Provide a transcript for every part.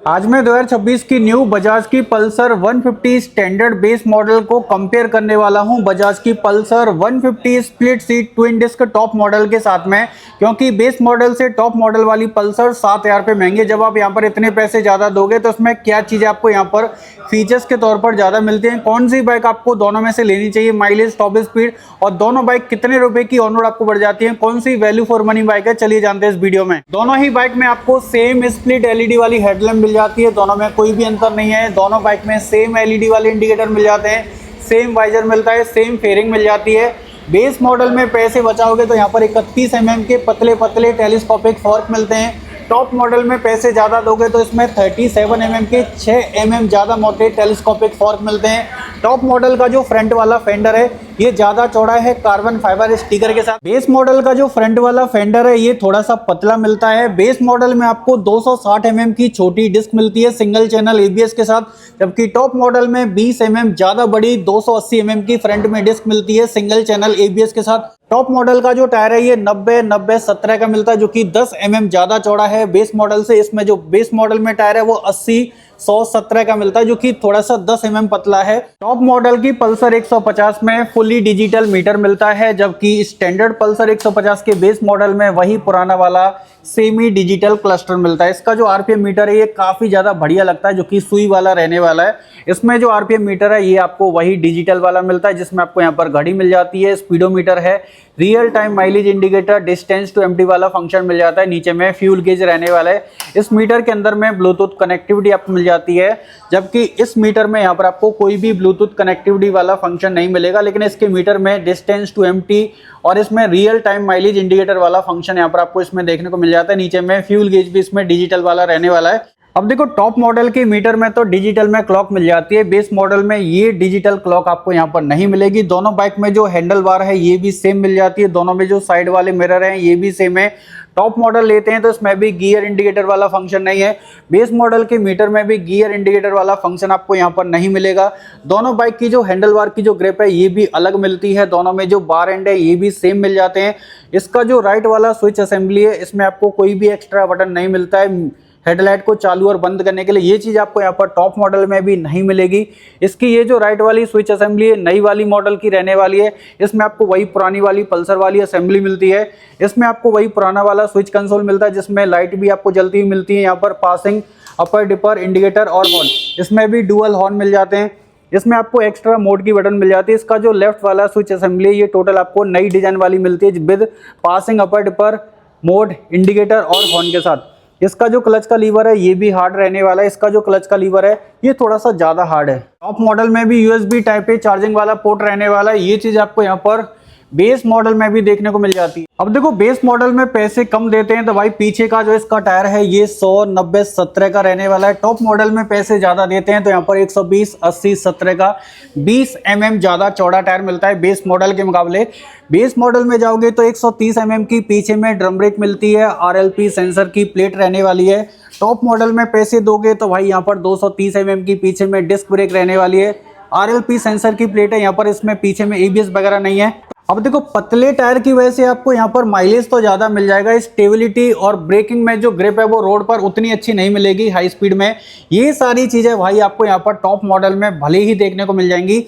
आज मैं 2026 की न्यू बजाज की पल्सर 150 स्टैंडर्ड बेस मॉडल को कंपेयर करने वाला हूं बजाज की Pulsar 150 split seat twin disc top model के साथ में, क्योंकि बेस मॉडल से टॉप मॉडल वाली पल्सर 7,000 रुपये महंगी। जब आप यहां पर इतने पैसे ज़्यादा दोगे तो उसमें क्या चीज़ें आपको यहां पर फीचर्स के तौर पर ज़्यादा मिलते हैं, कौन सी बाइक आपको दोनों में से लेनी चाहिए, माइलेज, टॉप स्पीड और दोनों बाइक कितने रुपए की ऑन रोड आपको बढ़ जाती है, कौन सी वैल्यू फॉर मनी बाइक है, चलिए जानते हैं इस वीडियो में। दोनों ही बाइक में आपको सेम स्प्लिट एलईडी वाली हेडलैम्प मिल जाती है, दोनों में कोई भी अंतर नहीं है। दोनों बाइक में सेम एलईडी वाले इंडिकेटर मिल जाते हैं, सेम वाइजर मिलता है, सेम फेयरिंग मिल जाती है। बेस मॉडल में पैसे बचाओगे तो यहाँ पर 31 mm के पतले पतले टेलीस्कोपिक फॉर्क मिलते हैं। टॉप मॉडल में पैसे ज़्यादा दोगे तो इसमें 37 mm के 6 mm ज़्यादा मोटे टेलीस्कोपिक फॉर्क मिलते हैं। टॉप मॉडल का जो फ्रंट वाला फेंडर है ये ज़्यादा चौड़ा है कार्बन फाइबर स्टिकर के साथ। बेस मॉडल का जो फ्रंट वाला फेंडर है ये थोड़ा सा पतला मिलता है। बेस मॉडल में आपको 260 mm की छोटी डिस्क मिलती है सिंगल चैनल एबीएस के साथ, जबकि टॉप मॉडल में 20 mm ज़्यादा बड़ी 280 mm की फ्रंट में डिस्क मिलती है सिंगल चैनल एबीएस के साथ। टॉप मॉडल का जो टायर है ये 90-90-17 का मिलता है, जो कि 10 mm ज़्यादा चौड़ा है बेस मॉडल से। इसमें जो बेस मॉडल में टायर है वो 80-100-17 का मिलता है, जो कि थोड़ा सा 10 mm पतला है। टॉप मॉडल की पल्सर 150 में फुली डिजिटल मीटर मिलता है, जबकि स्टैंडर्ड पल्सर 150 के बेस मॉडल में वही पुराना वाला सेमी डिजिटल क्लस्टर मिलता है। इसका जो आरपीएम मीटर है ये काफ़ी ज़्यादा बढ़िया लगता है, जो कि सुई वाला रहने वाला है। इसमें जो आरपीएम मीटर है ये आपको वही डिजिटल वाला मिलता है, जिसमें आपको यहाँ पर घड़ी मिल जाती है, स्पीडोमीटर है, real time mileage indicator, distance to empty वाला फंक्शन मिल जाता है। नीचे में फ्यूल गेज रहने वाला है। इस मीटर के अंदर में ब्लूटूथ कनेक्टिविटी आपको मिल जाती है, जबकि इस मीटर में यहाँ पर आपको कोई भी ब्लूटूथ कनेक्टिविटी वाला फंक्शन नहीं मिलेगा, लेकिन इसके मीटर में डिस्टेंस टू एम्प्टी और इसमें रियल टाइम माइलेज इंडिकेटर वाला फंक्शन यहाँ पर आपको इसमें देखने को मिल जाता है। नीचे में फ्यूल गेज भी इसमें डिजिटल वाला रहने वाला है। अब देखो, टॉप मॉडल के मीटर में तो डिजिटल में क्लॉक मिल जाती है, बेस मॉडल में ये डिजिटल क्लॉक आपको यहाँ पर नहीं मिलेगी। दोनों बाइक में जो हैंडल बार है ये भी सेम मिल जाती है, दोनों में जो साइड वाले मिरर हैं ये भी सेम है। टॉप मॉडल लेते हैं तो इसमें भी गियर इंडिकेटर वाला फंक्शन नहीं है। बेस मॉडल के मीटर में भी गियर इंडिकेटर वाला फंक्शन आपको यहाँ पर नहीं मिलेगा। दोनों बाइक की जो हैंडल बार की जो ग्रिप है ये भी अलग मिलती है, दोनों में जो बार एंड है ये भी सेम मिल जाते हैं। इसका जो राइट वाला स्विच असेंबली है इसमें आपको कोई भी एक्स्ट्रा बटन नहीं मिलता है हेडलाइट को चालू और बंद करने के लिए, ये चीज़ आपको यहाँ पर टॉप मॉडल में भी नहीं मिलेगी। इसकी ये जो राइट वाली स्विच असेंबली है नई वाली मॉडल की रहने वाली है, इसमें आपको वही पुरानी वाली पल्सर वाली असेंबली मिलती है। इसमें आपको वही पुराना वाला स्विच कंसोल मिलता है, जिसमें लाइट भी आपको जलती हुई मिलती है, यहाँ पर पासिंग, अपर डिपर, इंडिकेटर और हॉर्न। इसमें भी डुअल हॉर्न मिल जाते हैं। इसमें आपको एक्स्ट्रा मोड की बटन मिल जाती है। इसका जो लेफ्ट वाला स्विच असेंबली है ये टोटल आपको नई डिजाइन वाली मिलती है, with passing, upper dipper, mode, indicator और हॉर्न के साथ। इसका जो क्लच का लीवर है ये भी हार्ड रहने वाला है। इसका जो क्लच का लीवर है ये थोड़ा सा ज्यादा हार्ड है। टॉप मॉडल में भी यूएसबी टाइप ए चार्जिंग वाला पोर्ट रहने वाला है। ये चीज आपको यहाँ पर बेस मॉडल में भी देखने को मिल जाती है। अब देखो, बेस मॉडल में पैसे कम देते हैं तो भाई पीछे का जो इसका टायर है ये 100-90-17 का रहने वाला है। टॉप मॉडल में पैसे ज्यादा देते हैं तो यहाँ पर 120-80-17 का 20 mm ज्यादा चौड़ा टायर मिलता है बेस मॉडल के मुकाबले। बेस मॉडल में जाओगे तो 130 mm की पीछे में ड्रम ब्रेक मिलती है, आरएलपी सेंसर की प्लेट रहने वाली है। टॉप मॉडल में पैसे दोगे तो भाई यहाँ पर 230 mm की पीछे में डिस्क ब्रेक रहने वाली है, आरएलपी सेंसर की प्लेट है यहाँ पर। इसमें पीछे में एबीएस वगैरह नहीं है। अब देखो, पतले टायर की वजह से आपको यहाँ पर माइलेज तो ज़्यादा मिल जाएगा, स्टेबिलिटी और ब्रेकिंग में जो ग्रिप है वो रोड पर उतनी अच्छी नहीं मिलेगी हाई स्पीड में। ये सारी चीज़ें भाई आपको यहाँ पर टॉप मॉडल में भले ही देखने को मिल जाएंगी।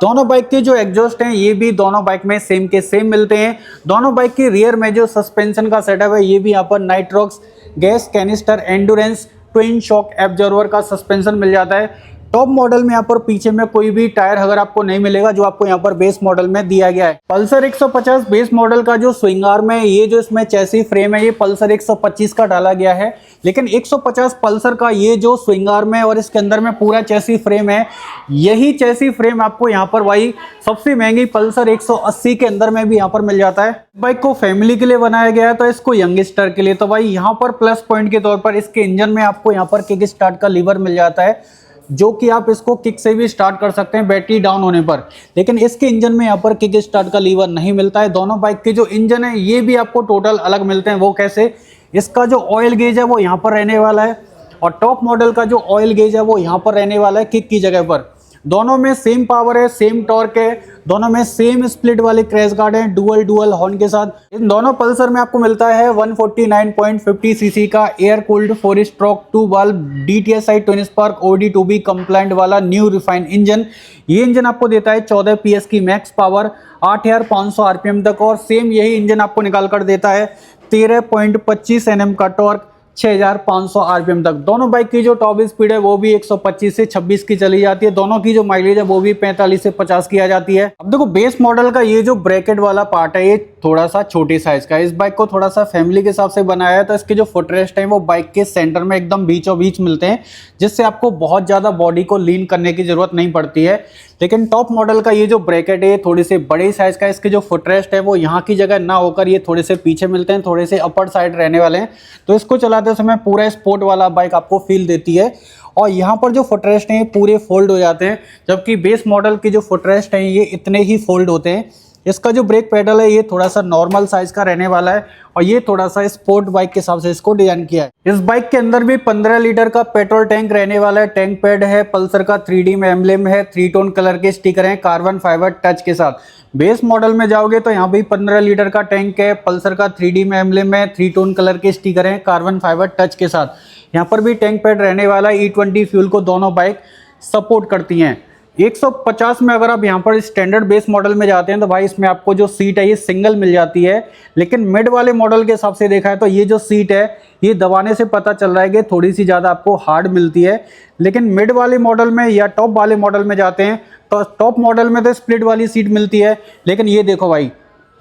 दोनों बाइक के जो एग्जॉस्ट हैं ये भी दोनों बाइक में सेम के सेम मिलते हैं। दोनों बाइक की रियर में जो सस्पेंशन का सेटअप है ये भी यहाँ पर Nitrox gas canister endurance twin shock absorber का सस्पेंशन मिल जाता है। टॉप मॉडल में यहाँ पर पीछे में कोई भी टायर अगर आपको नहीं मिलेगा जो आपको यहाँ पर बेस मॉडल में दिया गया है। पल्सर 150 बेस मॉडल का जो स्विंग आर्म है ये जो इसमें चैसी फ्रेम है ये पल्सर 125 का डाला गया है, लेकिन 150 पल्सर का ये जो स्विंग आर्म है और इसके अंदर में पूरा चैसी फ्रेम है, यही चैसी फ्रेम आपको यहाँ पर वही सबसे महंगी पल्सर 180 के अंदर में भी यहाँ पर मिल जाता है। बाइक को फैमिली के लिए बनाया गया है तो इसको यंगस्टर के लिए, तो भाई यहाँ पर प्लस पॉइंट के तौर पर इसके इंजन में आपको यहाँ पर किक स्टार्ट का लीवर मिल जाता है, जो कि आप इसको किक से भी स्टार्ट कर सकते हैं बैटरी डाउन होने पर। लेकिन इसके इंजन में यहाँ पर किक स्टार्ट का लीवर नहीं मिलता है। दोनों बाइक के जो इंजन है ये भी आपको टोटल अलग मिलते हैं। वो कैसे? इसका जो ऑयल गेज है वो यहाँ पर रहने वाला है और टॉप मॉडल का जो ऑयल गेज है वो यहाँ पर रहने वाला है किक की जगह पर। दोनों में सेम पावर है, सेम टॉर्क है, दोनों में सेम स्प्लिट वाले क्रैश गार्ड हैं डुअल हॉर्न के साथ। इन दोनों पल्सर में आपको मिलता है 149.50 सीसी का air cooled 4 stroke 2 valve DTSI twin spark OD2B compliant वाला न्यू रिफाइन इंजन। ये इंजन आपको देता है 14 PS की मैक्स पावर 8500 RPM तक, और सेम यही इंजन आपको निकाल कर देता है 13.25 Nm का टॉर्क 6500 RPM तक। दोनों बाइक की जो टॉप स्पीड है वो भी 125 से 26 की चली जाती है। दोनों की जो माइलेज है वो भी 45 से 50 की आ जाती है। अब देखो बेस मॉडल का ये जो ब्रैकेट वाला पार्ट है ये थोड़ा सा छोटे साइज का है। इस बाइक को थोड़ा सा फैमिली के हिसाब से बनाया है, तो इसके जो फुटरेस्ट है वो बाइक के सेंटर में एकदम बीचों बीच मिलते हैं, जिससे आपको बहुत ज्यादा बॉडी को लीन करने की जरूरत नहीं पड़ती है। लेकिन टॉप मॉडल का ये जो ब्रैकेट है थोड़े से बड़े साइज का, इसके जो फुटरेस्ट है वो यहाँ की जगह ना होकर ये थोड़े से पीछे मिलते हैं, थोड़े से अपर साइड रहने वाले हैं, तो इसको चलाते समय पूरा स्पोर्ट वाला बाइक आपको फील देती है। और यहाँ पर जो फुटरेस्ट हैं पूरे फोल्ड हो जाते हैं, जबकि बेस मॉडल के जो फुटरेस्ट हैं ये इतने ही फोल्ड होते हैं। इसका जो ब्रेक पेडल है ये थोड़ा सा नॉर्मल साइज का रहने वाला है, और ये थोड़ा सा स्पोर्ट बाइक के हिसाब से इसको डिजाइन किया है। इस बाइक के अंदर भी 15 लीटर का पेट्रोल टैंक रहने वाला है। टैंक पैड है, पल्सर का 3D में एम्ब्लेम है, 3 टोन कलर के स्टिकर हैं कार्बन फाइबर टच के साथ। बेस मॉडल में जाओगे तो यहाँ भी 15 लीटर का टैंक है, पल्सर का 3D में एम्ब्लेम है, 3 टोन कलर के स्टिकर हैं कार्बन फाइबर टच के साथ। यहाँ पर भी टैंक पैड रहने वाला है। E20 फ्यूल को दोनों बाइक सपोर्ट करती हैं। 150 में अगर आप यहाँ पर स्टैंडर्ड बेस मॉडल में जाते हैं तो भाई इसमें आपको जो सीट है ये सिंगल मिल जाती है, लेकिन मिड वाले मॉडल के हिसाब से देखा है तो ये जो सीट है ये दबाने से पता चल रहा है कि थोड़ी सी ज़्यादा आपको हार्ड मिलती है। लेकिन मिड वाले मॉडल में या टॉप वाले मॉडल में जाते हैं तो टॉप मॉडल में तो स्प्लिट वाली सीट मिलती है, लेकिन ये देखो भाई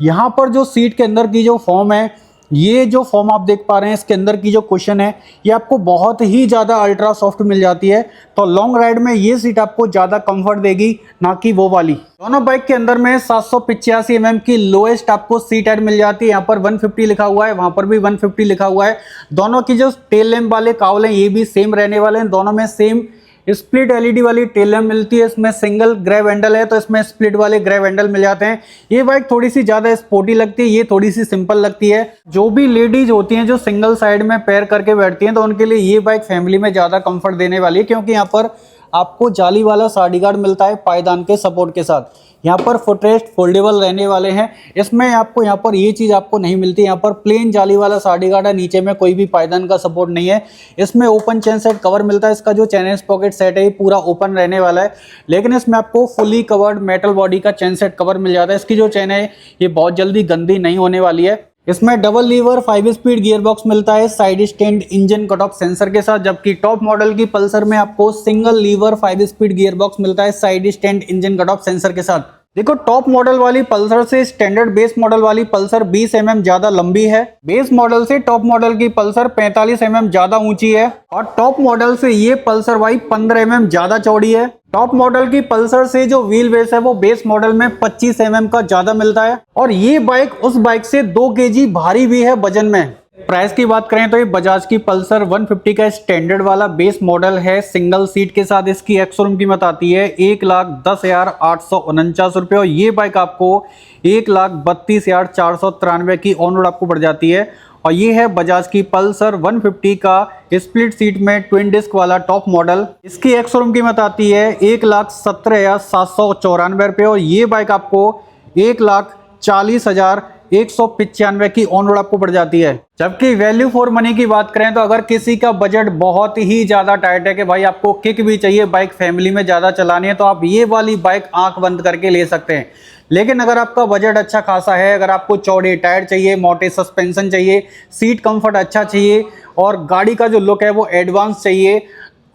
यहाँ पर जो सीट के अंदर की जो फॉर्म है, ये जो फॉर्म आप देख पा रहे हैं इसके अंदर की जो कुशन है ये आपको बहुत ही ज़्यादा अल्ट्रा सॉफ्ट मिल जाती है। तो लॉन्ग राइड में ये सीट आपको ज़्यादा कंफर्ट देगी, ना कि वो वाली। दोनों बाइक के अंदर में 785 mm की लोएस्ट आपको सीट हाइट मिल जाती है। यहाँ पर 150 लिखा हुआ है, वहाँ पर भी 150 लिखा हुआ है। दोनों की जो टेल लैम्प वाले कावल हैं ये भी सेम रहने वाले हैं। दोनों में सेम स्प्लिट LED वाली टेल लैम्प मिलती है। इसमें सिंगल ग्रैब हैंडल है तो इसमें स्प्लिट वाले ग्रैब हैंडल मिल जाते हैं। ये बाइक थोड़ी सी ज़्यादा स्पोर्टी लगती है, ये थोड़ी सी सिंपल लगती है। जो भी लेडीज होती हैं जो सिंगल साइड में पैर करके बैठती हैं तो उनके लिए ये बाइक फैमिली में ज़्यादा कंफर्ट देने वाली है, क्योंकि यहाँ पर आपको जाली वाला साडी गार्ड मिलता है पायदान के सपोर्ट के साथ। यहाँ पर फुटरेस्ट फोल्डेबल रहने वाले हैं। इसमें आपको यहाँ पर ये चीज़ आपको नहीं मिलती। यहाँ पर प्लेन जाली वाला साडी गार्ड है, नीचे में कोई भी पायदान का सपोर्ट नहीं है। इसमें ओपन चेन सेट कवर मिलता है। इसका जो चेन पॉकेट सेट है ये पूरा ओपन रहने वाला है, लेकिन इसमें आपको फुली कवर्ड मेटल बॉडी का चेन सेट कवर मिल जाता है। इसकी जो चेन है ये बहुत जल्दी गंदी नहीं होने वाली है। इसमें double lever 5 speed gear box मिलता है side stand engine cut off sensor के साथ, जबकि टॉप मॉडल की पल्सर में आपको single lever 5 speed gear box मिलता है side stand engine cut off sensor के साथ। देखो टॉप मॉडल वाली पल्सर से स्टैंडर्ड बेस मॉडल वाली पल्सर 20 mm ज्यादा लंबी है। बेस मॉडल से टॉप मॉडल की पल्सर 45 mm ज्यादा ऊंची है, और टॉप मॉडल से ये पल्सर वाई 15 mm ज्यादा चौड़ी है। टॉप मॉडल की पल्सर से जो व्हील बेस है वो बेस मॉडल में 25 mm का ज्यादा मिलता है, और ये बाइक उस बाइक से 2 kg भारी भी है वजन में। प्राइस की बात करें तो ये बजाज की पल्सर 150 का स्टैंडर्ड वाला बेस मॉडल है सिंगल सीट के साथ। इसकी एक्स-शोरूम कीमत आती है 1,10,849 रुपये, और ये बाइक आपको 1,32,493 की ऑन रोड आपको पड़ जाती है। और ये है बजाज की पल्सर 150 का स्प्लिट सीट में ट्विन डिस्क वाला टॉप मॉडल। इसकी एक्स-शोरूम कीमत आती है 1,17,794 रुपये, और ये बाइक आपको 1,40,195 की ऑन रोड आपको पड़ जाती है। जबकि वैल्यू फॉर मनी की बात करें तो अगर किसी का बजट बहुत ही ज़्यादा टाइट है कि भाई आपको किक भी चाहिए, बाइक फैमिली में ज़्यादा चलानी है, तो आप ये वाली बाइक आंख बंद करके ले सकते हैं। लेकिन अगर आपका बजट अच्छा खासा है, अगर आपको चौड़े टायर चाहिए, मोटे सस्पेंशन चाहिए, सीट कंफर्ट अच्छा चाहिए, और गाड़ी का जो लुक है वो एडवांस चाहिए,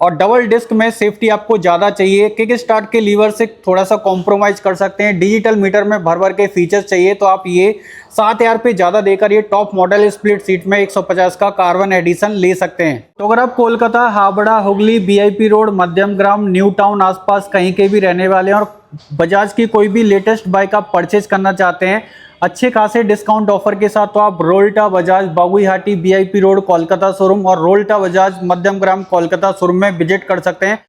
और डबल डिस्क में सेफ्टी आपको ज़्यादा चाहिए, किक स्टार्ट के लीवर से थोड़ा सा कॉम्प्रोमाइज़ कर सकते हैं, डिजिटल मीटर में भर भर के फीचर्स चाहिए, तो आप ये 7,000 पे ज़्यादा देकर ये टॉप मॉडल स्प्लिट सीट में 150 का कार्बन एडिशन ले सकते हैं। तो अगर आप कोलकाता, हावड़ा, हुगली, VIP रोड, मध्यम ग्राम, न्यू टाउन आसपास कहीं के भी रहने वाले हैं और बजाज की कोई भी लेटेस्ट बाइक आप परचेज करना चाहते हैं अच्छे खासे डिस्काउंट ऑफर के साथ, तो आप Rolta Bajaj Baguihati VIP road Kolkata showroom और रोल्टा बजाज मध्यम ग्राम कोलकाता शोरूम में विजिट कर सकते हैं।